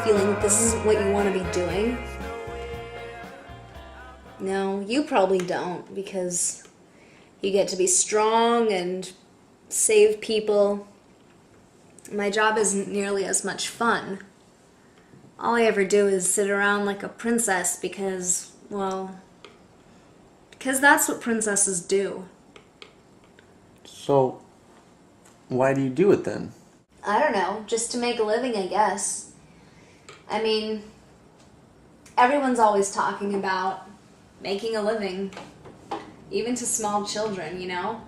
feeling that this isn't what you want to be doing? No, you probably don't, because you get to be strong and save people. My job isn't nearly as much fun. All I ever do is sit around like a princess because that's what princesses do. So, why do you do it then? I don't know, just to make a living, I guess. I mean, everyone's always talking about making a living, even to small children, you know?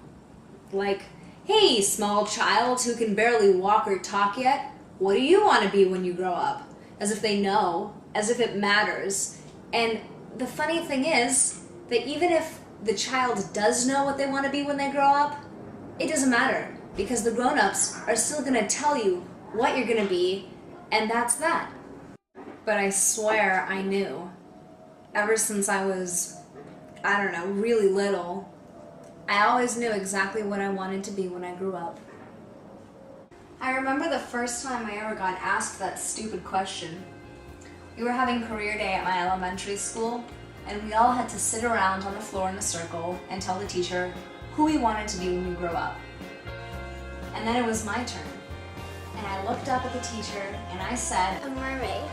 Like, hey, small child who can barely walk or talk yet, what do you want to be when you grow up? As if they know, as if it matters. And the funny thing is that even if the child does know what they want to be when they grow up, it doesn't matter, because the grown-ups are still going to tell you what you're going to be, and that's that. But I swear I knew. Ever since I was, I don't know, really little, I always knew exactly what I wanted to be when I grew up. I remember the first time I ever got asked that stupid question. We were having career day at my elementary school, and we all had to sit around on the floor in a circle and tell the teacher who we wanted to be when we grew up. And then it was my turn. And I looked up at the teacher and I said, A mermaid.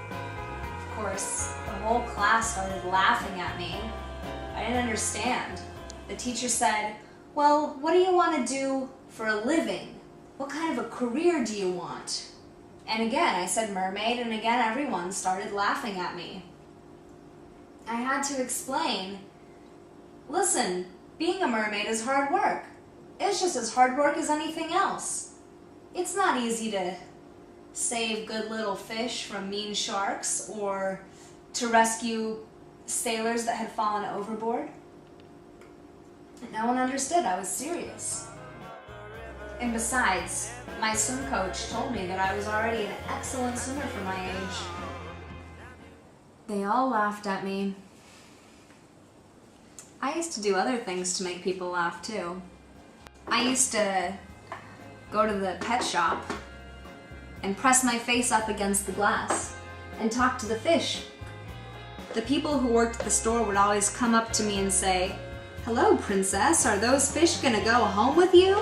Of course, the whole class started laughing at me. I didn't understand. The teacher said, well, what do you want to do for a living? What kind of a career do you want? And again, I said mermaid, and again everyone started laughing at me. I had to explain, listen, being a mermaid is hard work. It's just as hard work as anything else. It's not easy to save good little fish from mean sharks or to rescue sailors that had fallen overboard. And no one understood I was serious. And besides, my swim coach told me that I was already an excellent swimmer for my age. They all laughed at me. I used to do other things to make people laugh too. I used to go to the pet shop and press my face up against the glass and talk to the fish. The people who worked at the store would always come up to me and say, hello, princess, are those fish gonna go home with you?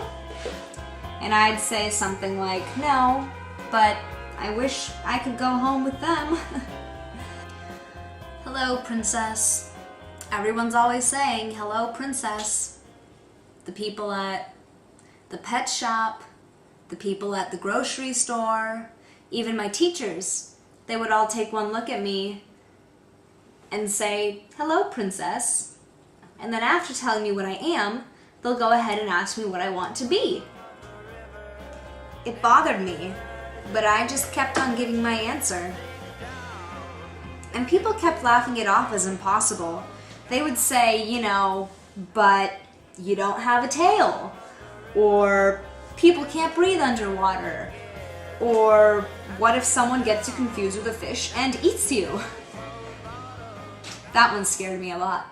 And I'd say something like, no, but I wish I could go home with them. Hello, princess. Everyone's always saying, hello, princess. The people at the pet shop, the people at the grocery store, even my teachers, they would all take one look at me and say, hello, princess. And then after telling me what I am, they'll go ahead and ask me what I want to be. It bothered me, but I just kept on giving my answer. And people kept laughing it off as impossible. They would say, you know, but you don't have a tail, or people can't breathe underwater, or what if someone gets you confused with a fish and eats you? That one scared me a lot.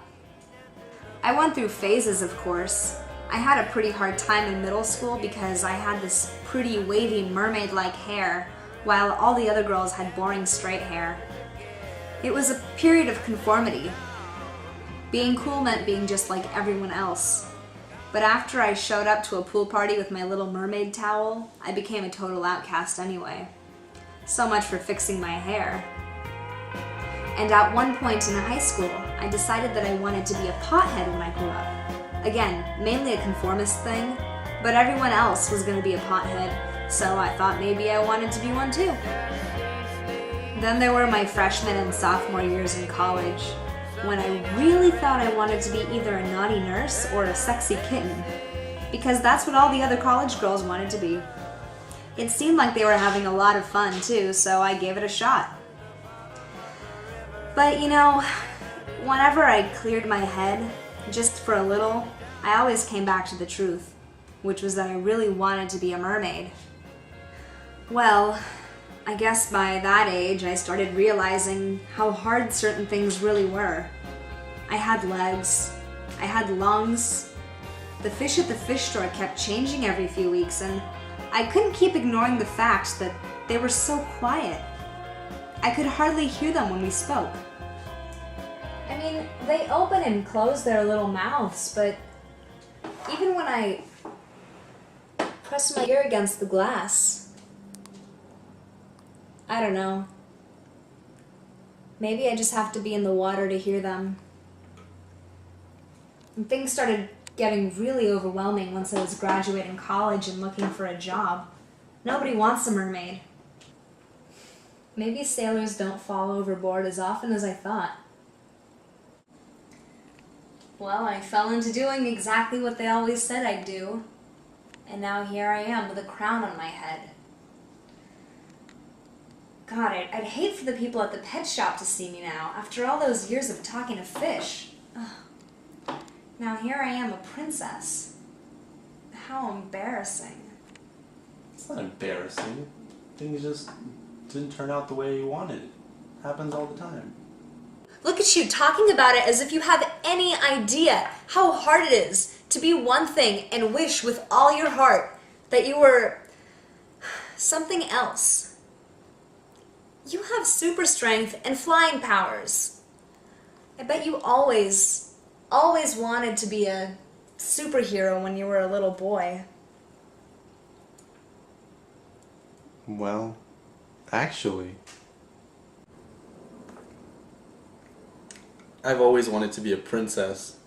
I went through phases, of course. I had a pretty hard time in middle school because I had this pretty wavy mermaid-like hair, while all the other girls had boring straight hair. It was a period of conformity. Being cool meant being just like everyone else. But after I showed up to a pool party with my little mermaid towel, I became a total outcast anyway. So much for fixing my hair. And at one point in high school, I decided that I wanted to be a pothead when I grew up. Again, mainly a conformist thing, but everyone else was going to be a pothead, so I thought maybe I wanted to be one too. Then there were my freshman and sophomore years in college, when I really thought I wanted to be either a naughty nurse or a sexy kitten, because that's what all the other college girls wanted to be. It seemed like they were having a lot of fun too, so I gave it a shot. But you know, whenever I cleared my head, just for a little, I always came back to the truth, which was that I really wanted to be a mermaid. Well, I guess by that age I started realizing how hard certain things really were. I had legs, I had lungs. The fish at the fish store kept changing every few weeks, and I couldn't keep ignoring the fact that they were so quiet. I could hardly hear them when we spoke. I mean, they open and close their little mouths, but even when I press my ear against the glass, I don't know. Maybe I just have to be in the water to hear them. And things started getting really overwhelming once I was graduating college and looking for a job. Nobody wants a mermaid. Maybe sailors don't fall overboard as often as I thought. Well, I fell into doing exactly what they always said I'd do. And now here I am with a crown on my head. God, I'd hate for the people at the pet shop to see me now, after all those years of talking to fish. Ugh. Now here I am, a princess. How embarrassing. It's not embarrassing. Things just didn't turn out the way you wanted. Happens all the time. Look at you talking about it as if you have any idea how hard it is to be one thing and wish with all your heart that you were something else. You have super strength and flying powers. I bet you always wanted to be a superhero when you were a little boy. Well, actually, I've always wanted to be a princess.